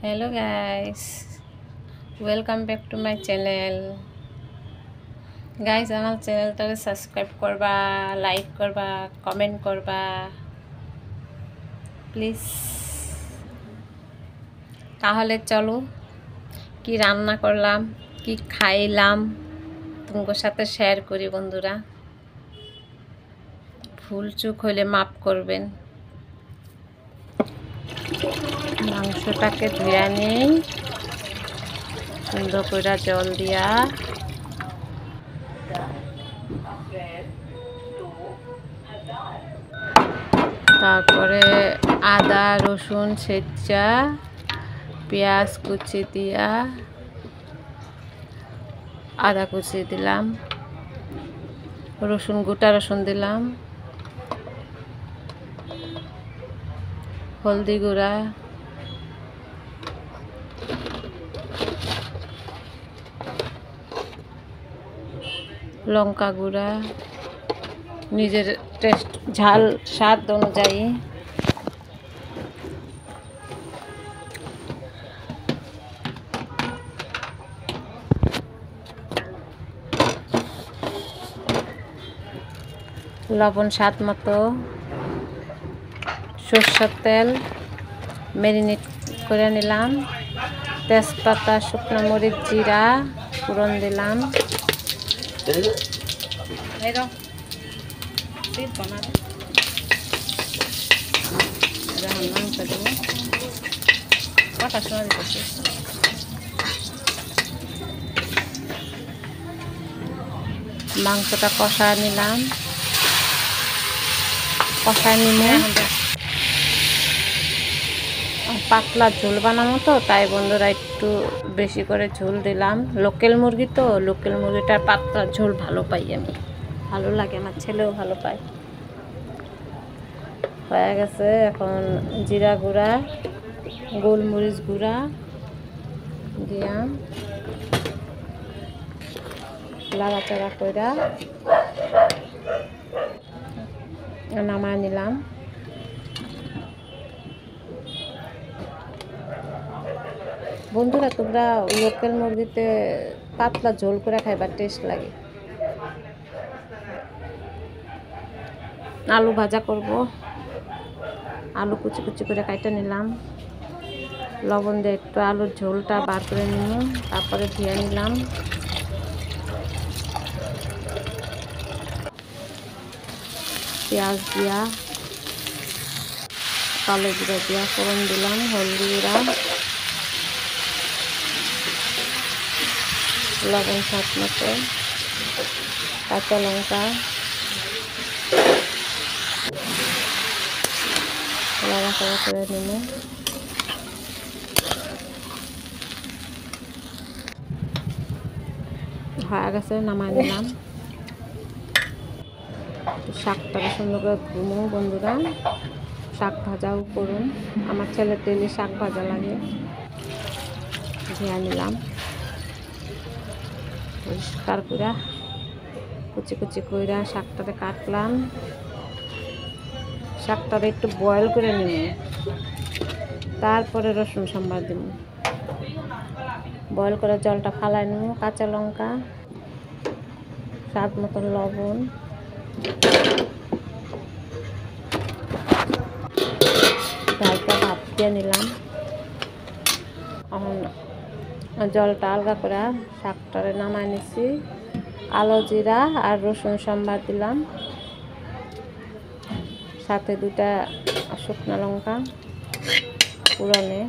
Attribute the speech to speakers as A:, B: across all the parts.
A: Hello guys, welcome back to my channel. Guys, আমার চ্যানেলটাকে subscribe করবা, লাইক করবা, কমেন্ট করবা প্লিজ। তাহলে চলো কি রান্না করলাম, কি খাইলাম তোমাদের সাথে শেয়ার করি বন্ধুরা। ভুল চুক হলে মাফ করবেন। মাংসটাকে ধুয়ে নেই সুন্দর করে জল দিয়া, তারপরে আদা রসুন ছেঁচা, পেঁয়াজ কুচি দিয়া, আদা কুচি দিলাম, গোটা রসুন দিলাম, হলদি গুঁড়া, লঙ্কা গুঁড়া, নিজের টেস্ট ঝাল স্বাদ অনুযায়ী, লবণ স্বাদ মতো, সরষের তেল ম্যারিনেট করে নিলাম, তেজপাতা, শুকনো মরিচ, জিরা ফোড়ন দিলাম, মাংসটা কষায় নিলাম, কষায় নিয়ে পাতলা ঝোল বানাবো তো তাই বন্ধুরা একটু বেশি করে ঝোল দিলাম। লোকাল মুরগি তো, লোকাল মুরগিটার পাতলা ঝোল ভালো পাই আমি, ভালো লাগে, আমার ছেলেও ভালো পায়। হয়ে গেছে, এখন জিরা গুঁড়া, গোলমরিচ গুঁড়া দিলাম, লাড়াচাড়া কইরা নামায় নিলাম। বন্ধুরা, তোমরা লোকাল মুরগিতে পাতলা ঝোল করে খাইবার টেস্ট লাগে। আলু ভাজা করব, আলু কুচি কুচি করে কাইটা নিলাম, লবণ দিয়ে একটু আলুর ঝোলটা বার করে নিলাম, তারপরে ধুয়ে নিলাম, পেঁয়াজ দিয়া, কালো জিরা দিয়া ফোড়ন দিলাম, হলদি গুঁড়া, লবণ স্বাদ মতো, কাঁচা লঙ্কা, নাড়াচাড়া করে নিলাম। হয়ে গেছে, নামাই নিলাম। শাকটাকে সুন্দর করে ধুমো বন্ধুরা, শাক ভাজাও করুন, আমার ছেলের ডেলি শাক ভাজা লাগে। ধুয়ে নিলাম, পরিষ্কার করে কুচি কুচি কইরা শাকটাকে কাটলাম। শাকটাকে একটু বয়েল করে নিব, তারপরে রসুন সম্বার দিব। বয়েল করে জলটা ফালাই নেব, কাঁচা লঙ্কা, স্বাদ মতন লবণ, ডালটা ভাত দিয়ে নিলাম। এখন জলটা আলগা করে শাকটারে নামাই নিছি, কালো জিরা আর রসুন সম্বার দিলাম, সাথে 2টা শুকনো লঙ্কা পুরানে,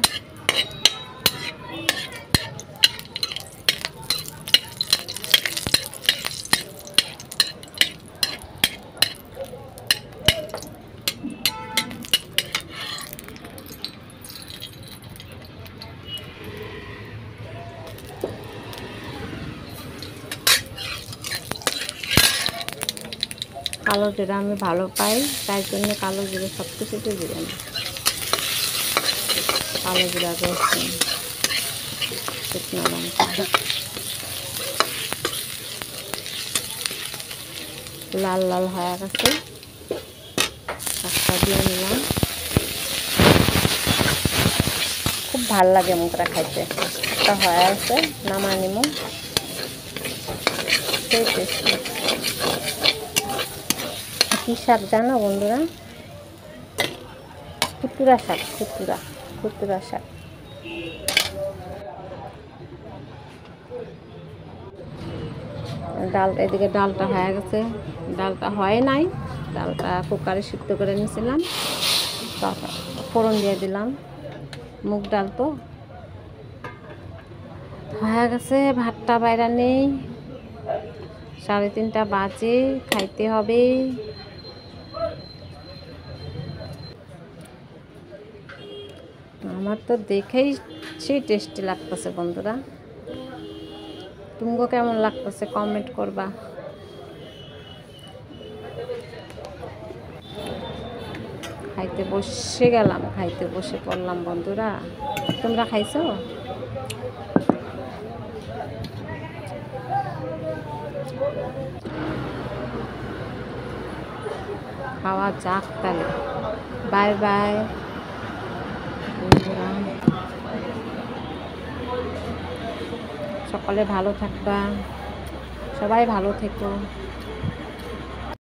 A: কালো জিরা আমি ভালো পাই, তাই জন্য কালো জিরা সব কিছুতে দিলাম। কালো জিরা, রসুন, শুকনো লঙ্কা, লাল লাল হয়ে গেছে, শাকটা দিয়ে নিলাম। খুব ভাল লাগে মুখটা খাইতে। একটা হয়ে আছে, নামায় নিমু। সেই টেস্টি। কী শাক জানো বন্ধুরা? খুতুরা শাক, খুতুরা শাক। ডাল এদিকে ডালটা হয়ে গেছে, ডালটা হয় নাই, ডালটা কুকারে সিদ্ধ করে নিয়েছিলাম, ফোড়ন দিয়ে দিলাম, মুগ ডাল তো হয়ে গেছে। ভাতটা বাইরা নেই, 3:30 বাজে, খাইতে হবে। আমার তো দেখেই সেই টেস্টি লাগতেছে বন্ধুরা। তুমগো কেমন লাগতেছে কমেন্ট করবা। খাইতে বসে গেলাম, খাইতে বসে পড়লাম বন্ধুরা। তোমরা খাইছো? খাওয়া যাক তাহলে। বাই বাই বন্ধুরা, সকলে ভালো থাকবা, সবাই ভালো থেকো।